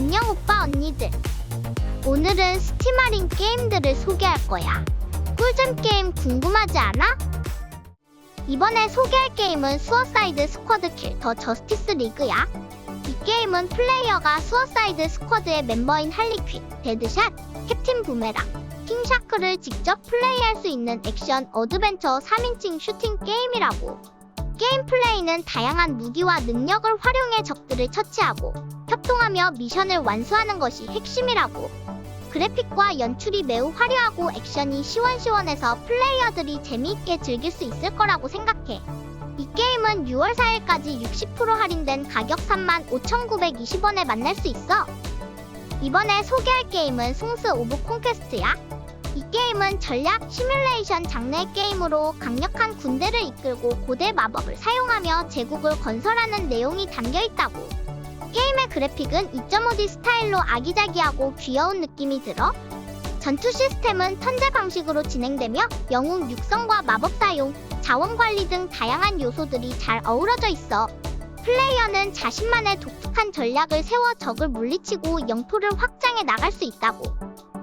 안녕 오빠 언니들. 오늘은 스팀 할인 게임들을 소개할 거야. 꿀잼 게임 궁금하지 않아? 이번에 소개할 게임은 수어사이드 스쿼드 킬 더 저스티스 리그야. 이 게임은 플레이어가 수어사이드 스쿼드의 멤버인 할리퀸, 데드샷, 캡틴 부메랑, 킹 샤크를 직접 플레이할 수 있는 액션 어드벤처 3인칭 슈팅 게임이라고. 게임 플레이는 다양한 무기와 능력을 활용해 적들을 처치하고 협동하며 미션을 완수하는 것이 핵심이라고. 그래픽과 연출이 매우 화려하고 액션이 시원시원해서 플레이어들이 재미있게 즐길 수 있을 거라고 생각해. 이 게임은 6월 4일까지 60% 할인된 가격 35,920원에 만날 수 있어. 이번에 소개할 게임은 숭스 오브 콘퀘스트야. 이 게임은 전략 시뮬레이션 장르의 게임으로 강력한 군대를 이끌고 고대 마법을 사용하며 제국을 건설하는 내용이 담겨있다고. 게임의 그래픽은 2.5D 스타일로 아기자기하고 귀여운 느낌이 들어. 전투 시스템은 턴제 방식으로 진행되며 영웅 육성과 마법 사용, 자원 관리 등 다양한 요소들이 잘 어우러져 있어. 플레이어는 자신만의 독특한 전략을 세워 적을 물리치고 영토를 확장해 나갈 수 있다고.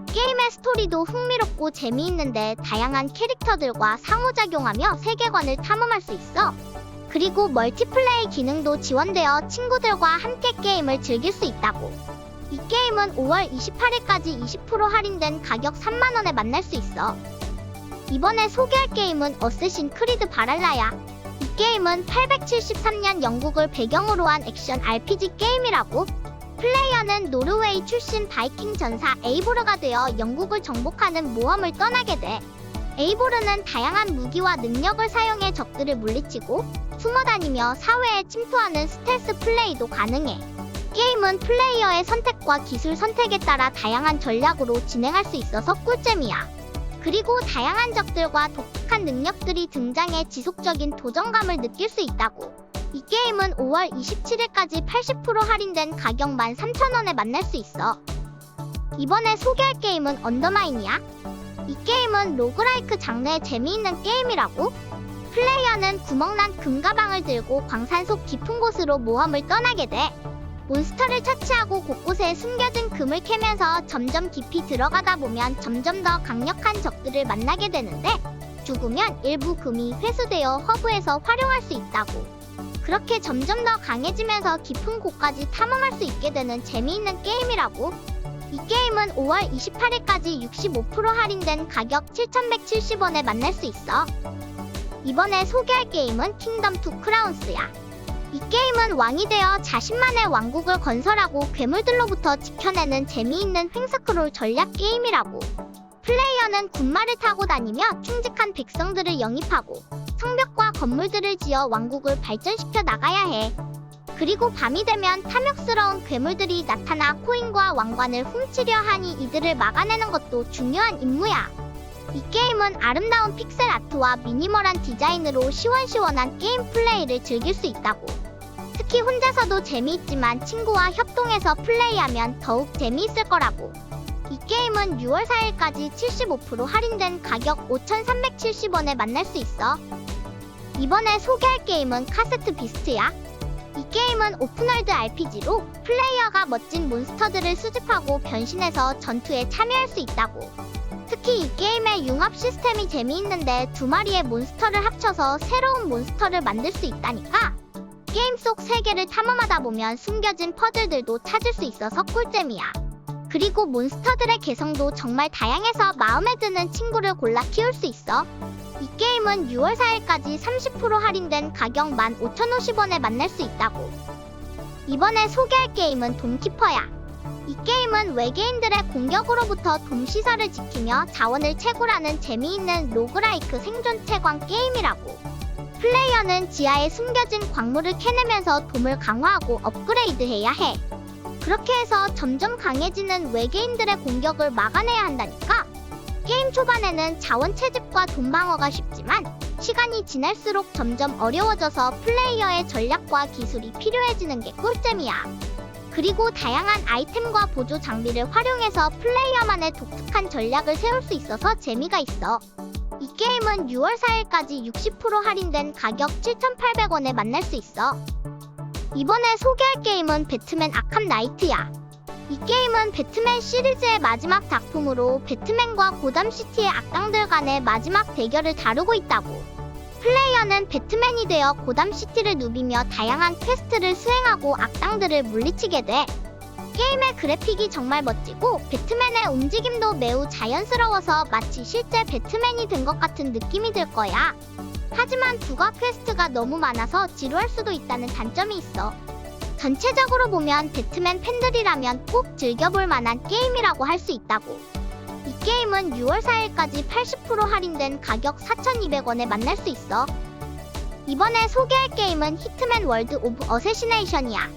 게임의 스토리도 흥미롭고 재미있는데 다양한 캐릭터들과 상호작용하며 세계관을 탐험할 수 있어. 그리고 멀티플레이 기능도 지원되어 친구들과 함께 게임을 즐길 수 있다고. 이 게임은 5월 28일까지 20% 할인된 가격 3만원에 만날 수 있어. 이번에 소개할 게임은 어쌔신 크리드 바랄라야. 이 게임은 873년 영국을 배경으로 한 액션 RPG 게임이라고. 플레이어는 노르웨이 출신 바이킹 전사 에이보르가 되어 영국을 정복하는 모험을 떠나게 돼. 에이보르는 다양한 무기와 능력을 사용해 적들을 물리치고 숨어다니며 사회에 침투하는 스텔스 플레이도 가능해. 게임은 플레이어의 선택과 기술 선택에 따라 다양한 전략으로 진행할 수 있어서 꿀잼이야. 그리고 다양한 적들과 독특한 능력들이 등장해 지속적인 도전감을 느낄 수 있다고. 이 게임은 5월 27일까지 80% 할인된 가격 13,000원에 만날 수 있어. 이번에 소개할 게임은 언더마인이야. 이 게임은 로그라이크 장르의 재미있는 게임이라고. 플레이어는 구멍난 금가방을 들고 광산 속 깊은 곳으로 모험을 떠나게 돼. 몬스터를 처치하고 곳곳에 숨겨진 금을 캐면서 점점 깊이 들어가다 보면 점점 더 강력한 적들을 만나게 되는데, 죽으면 일부 금이 회수되어 허브에서 활용할 수 있다고. 그렇게 점점 더 강해지면서 깊은 곳까지 탐험할 수 있게 되는 재미있는 게임이라고. 이 게임은 5월 28일까지 65% 할인된 가격 7,170원에 만날 수 있어. 이번에 소개할 게임은 킹덤 투 크라운스야. 이 게임은 왕이 되어 자신만의 왕국을 건설하고 괴물들로부터 지켜내는 재미있는 횡스크롤 전략 게임이라고. 플레이어는 군마를 타고 다니며 충직한 백성들을 영입하고 성벽과 건물들을 지어 왕국을 발전시켜 나가야 해. 그리고 밤이 되면 탐욕스러운 괴물들이 나타나 코인과 왕관을 훔치려 하니 이들을 막아내는 것도 중요한 임무야. 이 게임은 아름다운 픽셀 아트와 미니멀한 디자인으로 시원시원한 게임 플레이를 즐길 수 있다고. 특히 혼자서도 재미있지만 친구와 협동해서 플레이하면 더욱 재미있을 거라고. 이 게임은 6월 4일까지 75% 할인된 가격 5,370원에 만날 수 있어. 이번에 소개할 게임은 카세트 비스트야. 이 게임은 오픈월드 RPG로 플레이어가 멋진 몬스터들을 수집하고 변신해서 전투에 참여할 수 있다고. 특히 이 게임의 융합 시스템이 재미있는데 2마리의 몬스터를 합쳐서 새로운 몬스터를 만들 수 있다니까. 게임 속 세계를 탐험하다 보면 숨겨진 퍼즐들도 찾을 수 있어서 꿀잼이야. 그리고 몬스터들의 개성도 정말 다양해서 마음에 드는 친구를 골라 키울 수 있어. 이 게임은 6월 4일까지 30% 할인된 가격 15,050원에 만날 수 있다고. 이번에 소개할 게임은 돔키퍼야. 이 게임은 외계인들의 공격으로부터 돔 시설을 지키며 자원을 채굴하는 재미있는 로그라이크 생존 채광 게임이라고. 플레이어는 지하에 숨겨진 광물을 캐내면서 돔을 강화하고 업그레이드해야 해. 그렇게 해서 점점 강해지는 외계인들의 공격을 막아내야 한다니까. 게임 초반에는 자원 채집과 돈 방어가 쉽지만 시간이 지날수록 점점 어려워져서 플레이어의 전략과 기술이 필요해지는 게 꿀잼이야. 그리고 다양한 아이템과 보조 장비를 활용해서 플레이어만의 독특한 전략을 세울 수 있어서 재미가 있어. 이 게임은 6월 4일까지 60% 할인된 가격 7,800원에 만날 수 있어. 이번에 소개할 게임은 배트맨 아캄 나이트야. 이 게임은 배트맨 시리즈의 마지막 작품으로 배트맨과 고담시티의 악당들 간의 마지막 대결을 다루고 있다고. 플레이어는 배트맨이 되어 고담시티를 누비며 다양한 퀘스트를 수행하고 악당들을 물리치게 돼. 게임의 그래픽이 정말 멋지고 배트맨의 움직임도 매우 자연스러워서 마치 실제 배트맨이 된 것 같은 느낌이 들 거야. 하지만 부가 퀘스트가 너무 많아서 지루할 수도 있다는 단점이 있어. 전체적으로 보면 배트맨 팬들이라면 꼭 즐겨볼 만한 게임이라고 할 수 있다고. 이 게임은 6월 4일까지 80% 할인된 가격 4,200원에 만날 수 있어. 이번에 소개할 게임은 히트맨 월드 오브 어세시네이션이야.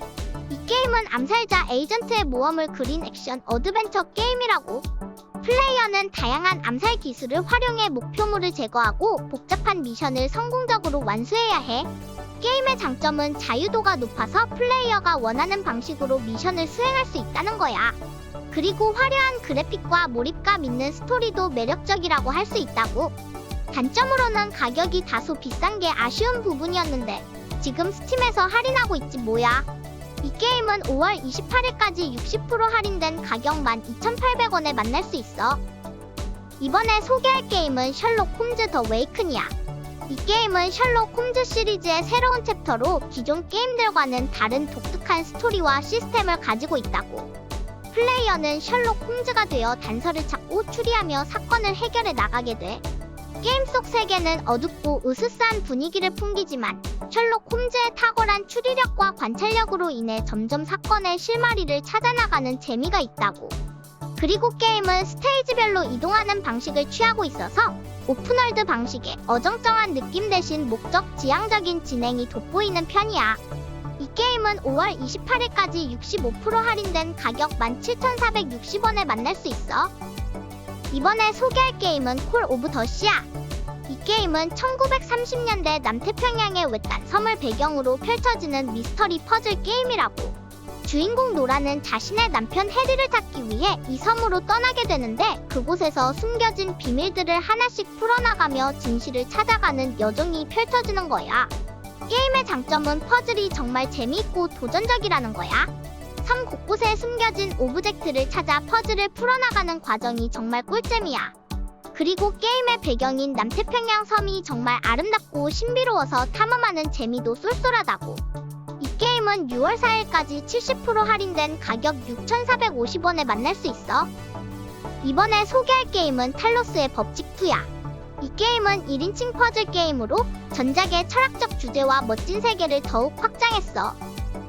이 게임은 암살자 에이전트의 모험을 그린 액션 어드벤처 게임이라고. 플레이어는 다양한 암살 기술을 활용해 목표물을 제거하고 복잡한 미션을 성공적으로 완수해야 해. 게임의 장점은 자유도가 높아서 플레이어가 원하는 방식으로 미션을 수행할 수 있다는 거야. 그리고 화려한 그래픽과 몰입감 있는 스토리도 매력적이라고 할 수 있다고. 단점으로는 가격이 다소 비싼 게 아쉬운 부분이었는데 지금 스팀에서 할인하고 있지 뭐야. 이 게임은 5월 28일까지 60% 할인된 가격 12,800원에 만날 수 있어. 이번에 소개할 게임은 셜록 홈즈 더 웨이큰이야. 이 게임은 셜록 홈즈 시리즈의 새로운 챕터로 기존 게임들과는 다른 독특한 스토리와 시스템을 가지고 있다고. 플레이어는 셜록 홈즈가 되어 단서를 찾고 추리하며 사건을 해결해 나가게 돼. 게임 속 세계는 어둡고 으스스한 분위기를 풍기지만 셜록 홈즈의 탁월한 추리력과 관찰력으로 인해 점점 사건의 실마리를 찾아나가는 재미가 있다고. 그리고 게임은 스테이지별로 이동하는 방식을 취하고 있어서 오픈월드 방식의 어정쩡한 느낌 대신 목적 지향적인 진행이 돋보이는 편이야. 이 게임은 5월 28일까지 65% 할인된 가격 17,460원에 만날 수 있어. 이번에 소개할 게임은 콜 오브 더시야. 이 게임은 1930년대 남태평양의 외딴 섬을 배경으로 펼쳐지는 미스터리 퍼즐 게임이라고. 주인공 노라는 자신의 남편 해리를 찾기 위해 이 섬으로 떠나게 되는데 그곳에서 숨겨진 비밀들을 하나씩 풀어나가며 진실을 찾아가는 여정이 펼쳐지는 거야. 게임의 장점은 퍼즐이 정말 재미있고 도전적이라는 거야. 섬 곳곳에 숨겨진 오브젝트를 찾아 퍼즐을 풀어나가는 과정이 정말 꿀잼이야. 그리고 게임의 배경인 남태평양 섬이 정말 아름답고 신비로워서 탐험하는 재미도 쏠쏠하다고. 이 게임은 6월 4일까지 70% 할인된 가격 6,450원에 만날 수 있어. 이번에 소개할 게임은 탈로스의 법칙2야. 이 게임은 1인칭 퍼즐 게임으로 전작의 철학적 주제와 멋진 세계를 더욱 확장했어.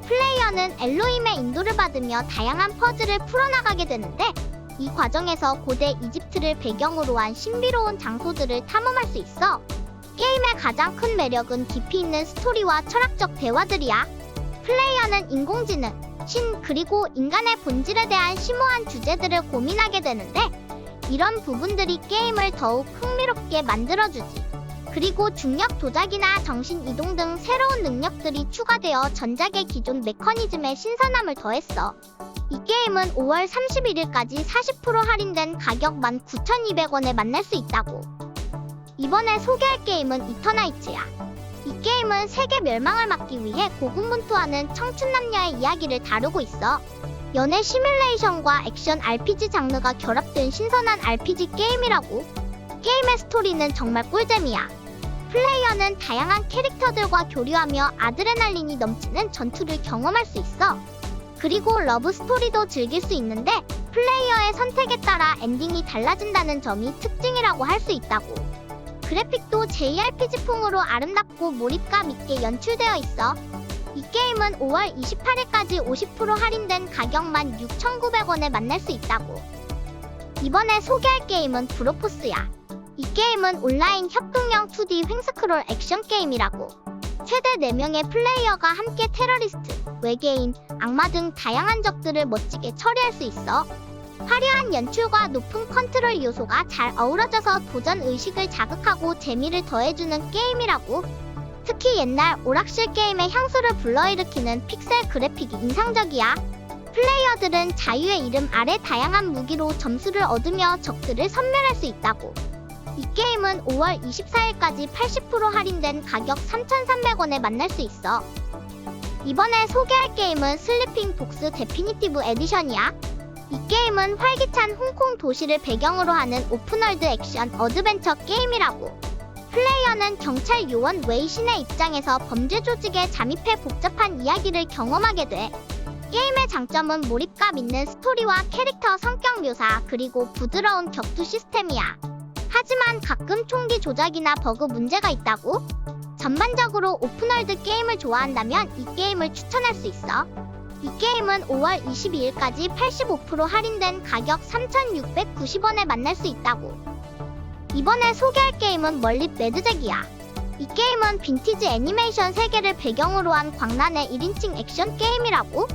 플레이어는 엘로힘의 인도를 받으며 다양한 퍼즐을 풀어나가게 되는데 이 과정에서 고대 이집트를 배경으로 한 신비로운 장소들을 탐험할 수 있어. 게임의 가장 큰 매력은 깊이 있는 스토리와 철학적 대화들이야. 플레이어는 인공지능, 신, 그리고 인간의 본질에 대한 심오한 주제들을 고민하게 되는데 이런 부분들이 게임을 더욱 흥미롭게 만들어주지. 그리고 중력 조작이나 정신 이동 등 새로운 능력들이 추가되어 전작의 기존 메커니즘에 신선함을 더했어. 이 게임은 5월 31일까지 40% 할인된 가격 19,200원에 만날 수 있다고. 이번에 소개할 게임은 이터나이츠야. 이 게임은 세계 멸망을 막기 위해 고군분투하는 청춘 남녀의 이야기를 다루고 있어. 연애 시뮬레이션과 액션 RPG 장르가 결합된 신선한 RPG 게임이라고. 게임의 스토리는 정말 꿀잼이야. 플레이어는 다양한 캐릭터들과 교류하며 아드레날린이 넘치는 전투를 경험할 수 있어. 그리고 러브 스토리도 즐길 수 있는데 플레이어의 선택에 따라 엔딩이 달라진다는 점이 특징이라고 할 수 있다고. 그래픽도 JRPG풍으로 아름답고 몰입감 있게 연출되어 있어. 이 게임은 5월 28일까지 50% 할인된 가격 16,900원에 만날 수 있다고. 이번에 소개할 게임은 브로포스야. 이 게임은 온라인 협동형 2D 횡스크롤 액션 게임이라고. 최대 4명의 플레이어가 함께 테러리스트, 외계인, 악마 등 다양한 적들을 멋지게 처리할 수 있어. 화려한 연출과 높은 컨트롤 요소가 잘 어우러져서 도전 의식을 자극하고 재미를 더해주는 게임이라고. 특히 옛날 오락실 게임의 향수를 불러일으키는 픽셀 그래픽이 인상적이야. 플레이어들은 자유의 이름 아래 다양한 무기로 점수를 얻으며 적들을 섬멸할 수 있다고. 이 게임은 5월 24일까지 80% 할인된 가격 3,300원에 만날 수 있어. 이번에 소개할 게임은 슬리핑 독스 데피니티브 에디션이야. 이 게임은 활기찬 홍콩 도시를 배경으로 하는 오픈월드 액션 어드벤처 게임이라고. 플레이어는 경찰 요원 웨이신의 입장에서 범죄 조직에 잠입해 복잡한 이야기를 경험하게 돼. 게임의 장점은 몰입감 있는 스토리와 캐릭터 성격 묘사, 그리고 부드러운 격투 시스템이야. 하지만 가끔 총기 조작이나 버그 문제가 있다고? 전반적으로 오픈월드 게임을 좋아한다면 이 게임을 추천할 수 있어. 이 게임은 5월 22일까지 85% 할인된 가격 3,690원에 만날 수 있다고. 이번에 소개할 게임은 멀릿 매드잭이야. 이 게임은 빈티지 애니메이션 세계를 배경으로 한 광란의 1인칭 액션 게임이라고.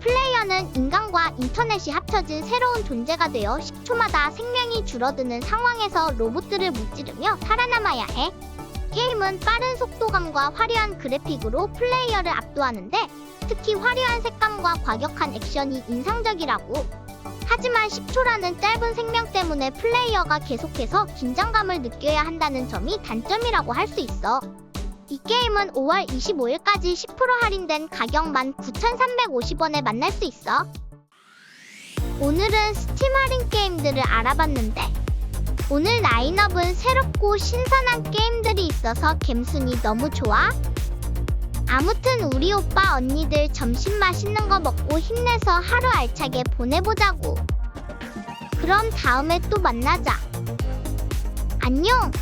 플레이어는 인간과 인터넷이 합쳐진 새로운 존재가 되어 10초마다 생명이 줄어드는 상황에서 로봇들을 무찌르며 살아남아야 해. 게임은 빠른 속도감과 화려한 그래픽으로 플레이어를 압도하는데, 특히 화려한 색감과 과격한 액션이 인상적이라고. 하지만 10초라는 짧은 생명 때문에 플레이어가 계속해서 긴장감을 느껴야 한다는 점이 단점이라고 할 수 있어. 이 게임은 5월 25일까지 10% 할인된 가격 19,350원에 만날 수 있어. 오늘은 스팀 할인 게임들을 알아봤는데, 오늘 라인업은 새롭고 신선한 게임들이 있어서 갬순이 너무 좋아. 아무튼 우리 오빠 언니들 점심 맛있는 거 먹고 힘내서 하루 알차게 보내보자고. 그럼 다음에 또 만나자. 안녕.